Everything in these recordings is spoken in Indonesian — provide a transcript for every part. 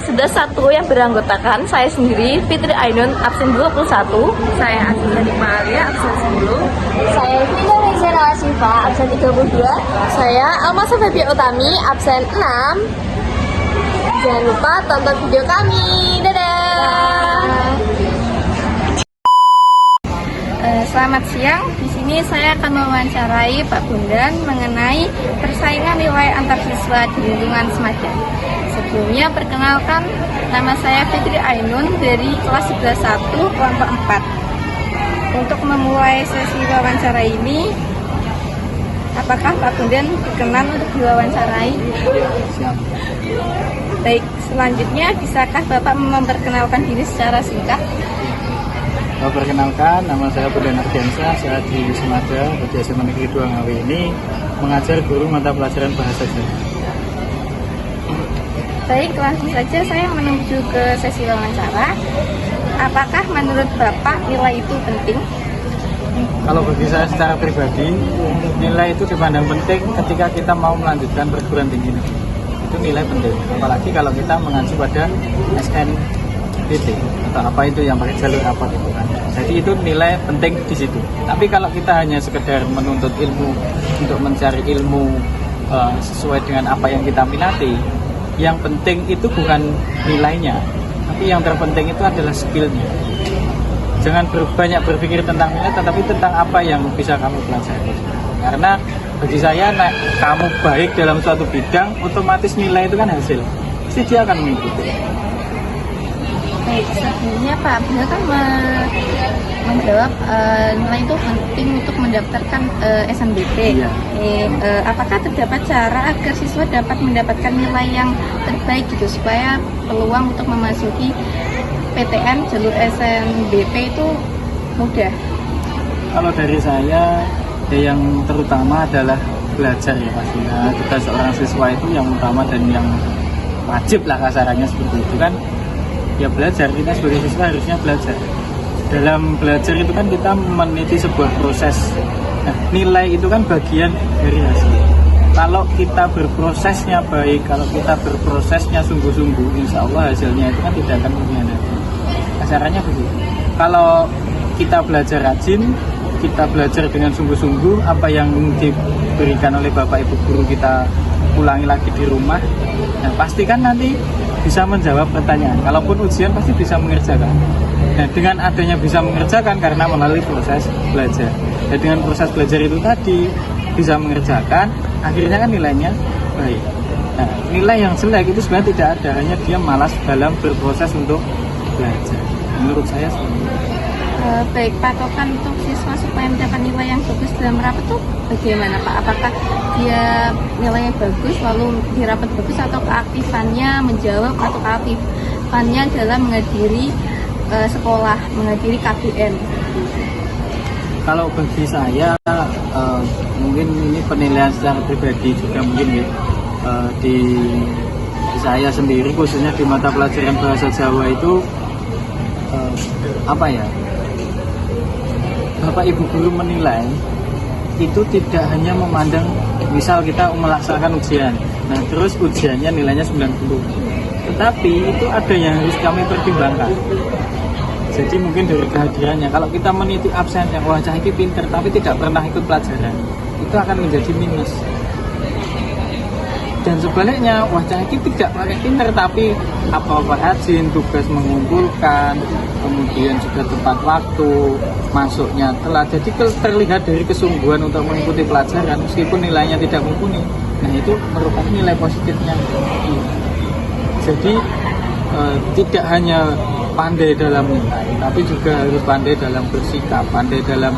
kelas 11 yang beranggotakan saya sendiri, Fitri Ainun, absen 21. Saya Aziza Nikmalia, absen 10. Saya Vina Reza Nawasifa, absen 32. Saya Alma Sofia Utami, absen 6. Jangan lupa tonton video kami. Dadah. Selamat siang. Di sini saya akan mewawancarai Pak Bondan mengenai persaingan nilai antar siswa di lingkungan Semadan. Sebelumnya perkenalkan, nama saya Fitri Ainun dari kelas 11 kelompok 4. Untuk memulai sesi wawancara ini, apakah Pak Bondan berkenan untuk diwawancarai? Siap. Baik, selanjutnya bisakah Bapak memperkenalkan diri secara singkat? Perkenalkan, nama saya Bondan Ardiansyah. Saya di Semada, di SMA Negeri 2 Ngawi ini mengajar guru mata pelajaran bahasa Jawa. Baik, langsung saja saya menuju ke sesi wawancara. Apakah menurut Bapak nilai itu penting? Kalau bagi saya secara pribadi, nilai itu dipandang penting ketika kita mau melanjutkan perguruan tinggi negeri. Itu nilai penting, apalagi kalau kita mengacu pada SNBT atau apa itu yang pakai jalur rapor itu kan. Jadi itu nilai penting di situ. Tapi kalau kita hanya sekedar menuntut ilmu untuk mencari ilmu sesuai dengan apa yang kita minati, yang penting itu bukan nilainya, tapi yang terpenting itu adalah skillnya. Jangan banyak berpikir tentang nilai, tetapi tentang apa yang bisa kamu pelajari. Karena bagi saya, kamu baik dalam suatu bidang, otomatis nilai itu kan hasil. Pasti dia akan mengikuti. Baik, sebelumnya Pak Abdul kan menjawab nilai itu penting untuk mendaftarkan SNBT. Iya. Apakah terdapat cara agar siswa dapat mendapatkan nilai yang terbaik gitu supaya peluang untuk memasuki PTN jalur SNBT itu mudah? Kalau dari saya, yang terutama adalah belajar ya pastinya. Kita seorang siswa itu yang utama dan yang wajib lah kasarannya seperti itu kan. Ya belajar, kita sebagai siswa harusnya belajar. Dalam belajar itu kan kita meneliti sebuah proses. Nah, nilai itu kan bagian dari hasil. Kalau kita berprosesnya baik, kalau kita berprosesnya sungguh-sungguh, insya Allah hasilnya itu kan tidak akan mengkhianati. Kasarannya begitu. Kalau kita belajar rajin, kita belajar dengan sungguh-sungguh, apa yang diberikan oleh Bapak Ibu Guru kita ulangi lagi di rumah, nah pasti kan nanti bisa menjawab pertanyaan. Kalaupun ujian pasti bisa mengerjakan. Nah, dengan adanya bisa mengerjakan karena melalui proses belajar. Dan dengan proses belajar itu tadi bisa mengerjakan, akhirnya kan nilainya baik. Nah, nilai yang jelek itu sebenarnya tidak ada, hanya dia malas dalam berproses untuk belajar. Menurut saya seperti itu. Baik, patokan untuk siswa supaya mendapat nilai yang bagus dalam rapat tuh bagaimana Pak? Apakah dia nilainya bagus lalu di rapat bagus, atau keaktifannya menjawab, atau keaktifannya dalam menghadiri sekolah, menghadiri KBM? Kalau bagi saya, mungkin ini penilaian secara pribadi juga mungkin ya, di saya sendiri khususnya di mata pelajaran bahasa Jawa itu apa ya, Bapak Ibu Guru menilai itu tidak hanya memandang misal kita melaksanakan ujian, nah terus ujiannya nilainya 90, tetapi itu ada yang harus kami pertimbangkan. Jadi mungkin dari kehadirannya, kalau kita meniti absen yang wajah ini pinter tapi tidak pernah ikut pelajaran, itu akan menjadi minus. Dan sebaliknya, wajah ini tidak pakai pinter tapi apa-apa rajin, tugas mengumpulkan, kemudian juga tepat waktu, masuknya telat. Jadi terlihat dari kesungguhan untuk mengikuti pelajaran meskipun nilainya tidak mumpuni. Nah, itu merupakan nilai positifnya. Jadi tidak hanya pandai dalam nilai, tapi juga harus pandai dalam bersikap, pandai dalam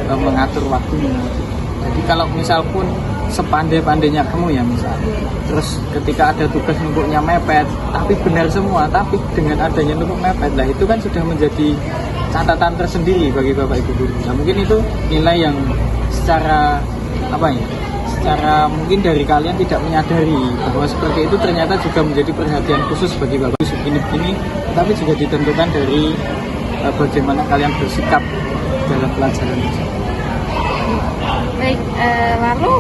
mengatur waktunya. Jadi kalau misal pun sepandai-pandainya kamu ya misal, terus ketika ada tugas numpuknya mepet, tapi benar semua, tapi dengan adanya numpuk mepet, lah itu kan sudah menjadi catatan tersendiri bagi Bapak Ibu Guru. Nah, mungkin itu nilai yang secara secara mungkin dari kalian tidak menyadari bahwa seperti itu ternyata juga menjadi perhatian khusus bagi Bapak Ibu begini, tapi juga ditentukan dari bagaimana kalian bersikap dalam pelajaran tersebut. Baik, lalu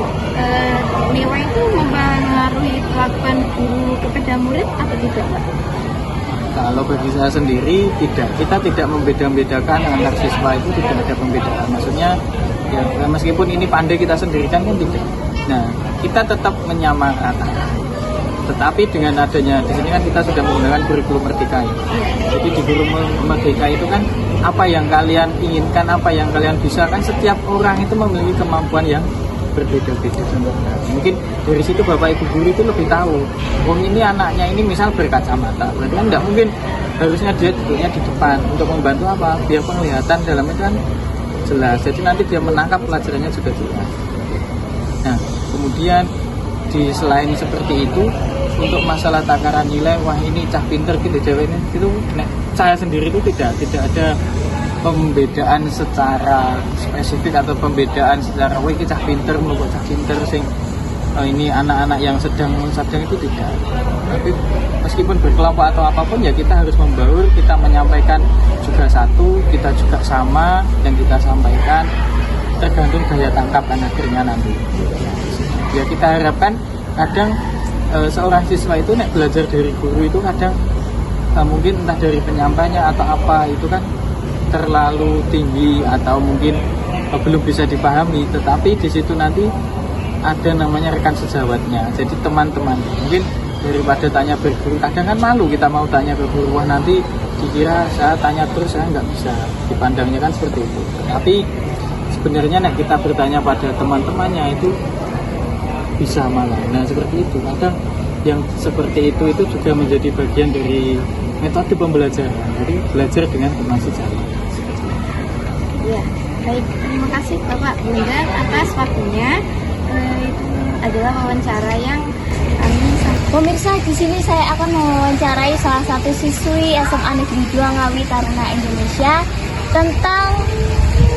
nilai itu mempengaruhi perlakuan guru kepada murid atau tidak, Pak? Kalau bagi saya sendiri tidak, kita tidak membeda-bedakan antar siswa, itu tidak ada pembedaan. Maksudnya ya meskipun ini pandai kita sendirikan kan tidak. Nah, kita tetap menyamaratakan. Tetapi dengan adanya di sini kan kita sudah menggunakan kurikulum Merdeka. Jadi di kurikulum Merdeka itu kan apa yang kalian inginkan, apa yang kalian bisa, kan setiap orang itu memiliki kemampuan yang berbeda-beda. Mungkin dari situ Bapak Ibu guru itu lebih tahu, oh ini anaknya ini misal berkacamata, berarti kan tidak mungkin harusnya dia duduknya di depan untuk membantu apa? Biar penglihatan dalamnya kan jelas. Jadi nanti dia menangkap pelajarannya juga jelas. Nah, kemudian di selain seperti itu, untuk masalah takaran nilai, wah ini cah pinter gitu cewek ini, itu saya sendiri itu tidak ada pembedaan secara spesifik atau pembedaan secara wah ini cah pinter menurut cah pinter sing ini anak-anak yang sedang itu tidak. Tapi meskipun berkelompok atau apapun ya kita harus membaur, kita menyampaikan juga satu, kita juga sama yang kita sampaikan, tergantung daya tangkap kan akhirnya nanti. Ya kita harapkan kadang seorang siswa itu nek belajar dari guru itu kadang mungkin entah dari penyampainya atau apa itu kan terlalu tinggi atau mungkin belum bisa dipahami, tetapi di situ nanti ada namanya rekan sejawatnya, jadi teman-teman. Mungkin daripada tanya berguru, kadang kan malu kita mau tanya ke guru, wah nanti dikira saya tanya terus saya nggak bisa, dipandangnya kan seperti itu. Tapi sebenarnya nek kita bertanya pada teman-temannya itu bisa malah. Nah seperti itu, kadang yang seperti itu juga menjadi bagian dari metode pembelajaran. Jadi belajar dengan teman sejawat. Ya, baik. Terima kasih Bapak Bunda atas waktunya. Itu adalah wawancara yang kami Pemirsa, di sini saya akan mewawancarai salah satu siswi SMA Negeri 2 Ngawi Taruna Indonesia tentang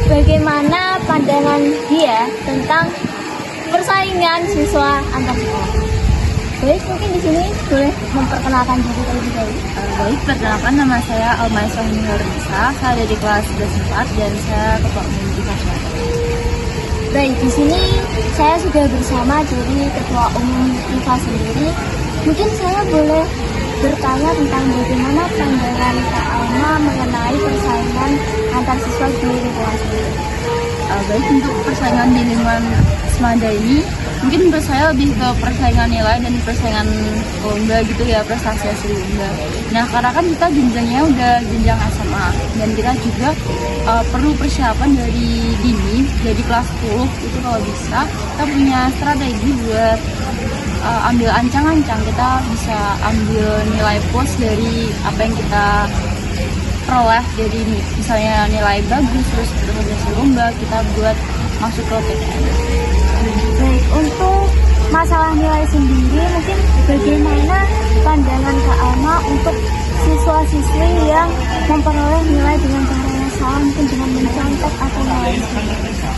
bagaimana pandangan dia tentang persaingan siswa antar sekolah. Baik, mungkin di sini boleh memperkenalkan diri terlebih dahulu. Baik, perkenalkan nama saya Almaisah Nurisa. Saya ada di kelas 11 dan saya ketua umum IFA. Baik, di sini saya sudah bersama dari ketua umum IFA sendiri. Mungkin saya boleh bertanya tentang bagaimana pandangan Kak Alma mengenai persaingan antar siswa di lingkungan sendiri. Baik, untuk persaingan di lingkungan Semada ini mungkin menurut saya lebih ke persaingan nilai dan persaingan lomba gitu ya, prestasi hasil lomba. Nah karena kan kita jenjangnya udah jenjang SMA dan kita juga perlu persiapan dari dini, jadi kelas 10 itu kalau bisa kita punya strategi buat ambil ancang-ancang, kita bisa ambil nilai plus dari apa yang kita peroleh. Jadi misalnya nilai bagus terus hasil lomba kita buat masuk ke PTN. Baik, untuk masalah nilai sendiri mungkin bagaimana pandangan Kak Alma untuk siswa-siswi yang memperoleh nilai dengan cara yang salah, mungkin dengan mencontek atau lain sebagainya?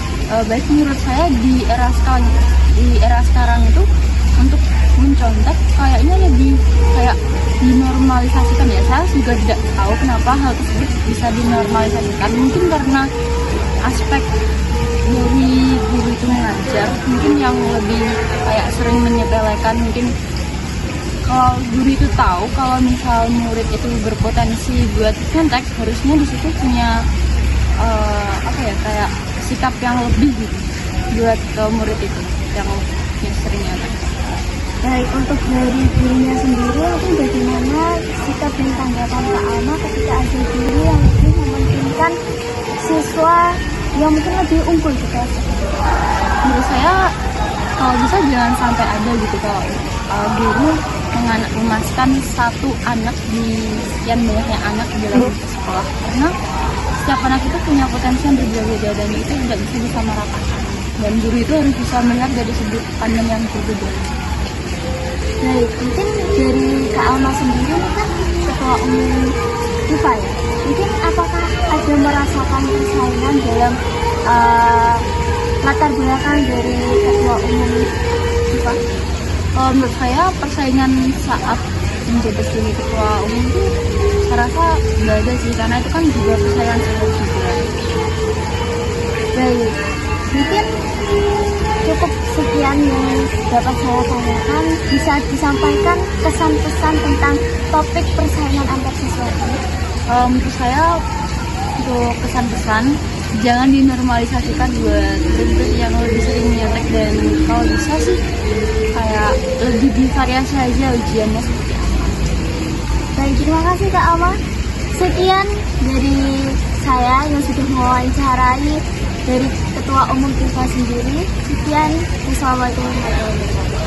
Baik, menurut saya di era sekarang itu untuk mencontek kayaknya lebih kayak dinormalisasikan ya. Saya juga tidak tahu kenapa hal tersebut bisa dinormalisasikan, mungkin karena aspek dari guru itu mengajar mungkin yang lebih kayak sering menyepelekan. Mungkin kalau guru itu tahu kalau misal murid itu berpotensi buat contek, harusnya di situ punya kayak sikap yang lebih gitu buat ke murid itu yang sering nyontek. Baik, untuk dari gurunya sendiri mungkin bagaimana sikap dan tanggapan Kak Alma ketika ada guru yang lebih mementingkan siswa yang mungkin lebih unggul di kelas? Menurut saya kalau bisa jangan sampai ada gitu kalau guru memasukkan satu anak di sekian banyaknya anak di dalam sekolah, karena setiap anak itu punya potensi yang berbeda-beda dan itu tidak bisa disamaratakan, dan guru itu harus bisa melihat dari sudut pandang yang berbeda. Baik, mungkin dari Kak Alma sendiri kan ketua umum IFA ya, mungkin apakah ada merasakan persaingan dalam latar belakang dari ketua umum IFA? Kalau menurut saya persaingan saat menjabat sebagai ketua umum itu saya rasa nggak ada sih, karena itu kan juga persaingan sehat juga. Baik, Mungkin cukup sekian yang dapat saya tanyakan. Bisa disampaikan kesan-pesan tentang topik persaingan antar siswa ini? Menurut saya untuk pesan-pesan jangan dinormalisasikan buat murid yang lebih sering nyontek, dan kalau bisa sih kayak lebih divariasi aja ujiannya. Baik, terima kasih Kak Alma. Sekian dari saya yang sudah mewawancarai dari Ketua Umum FIFA sendiri. Sekian, wassalamualaikum warahmatullahi wabarakatuh.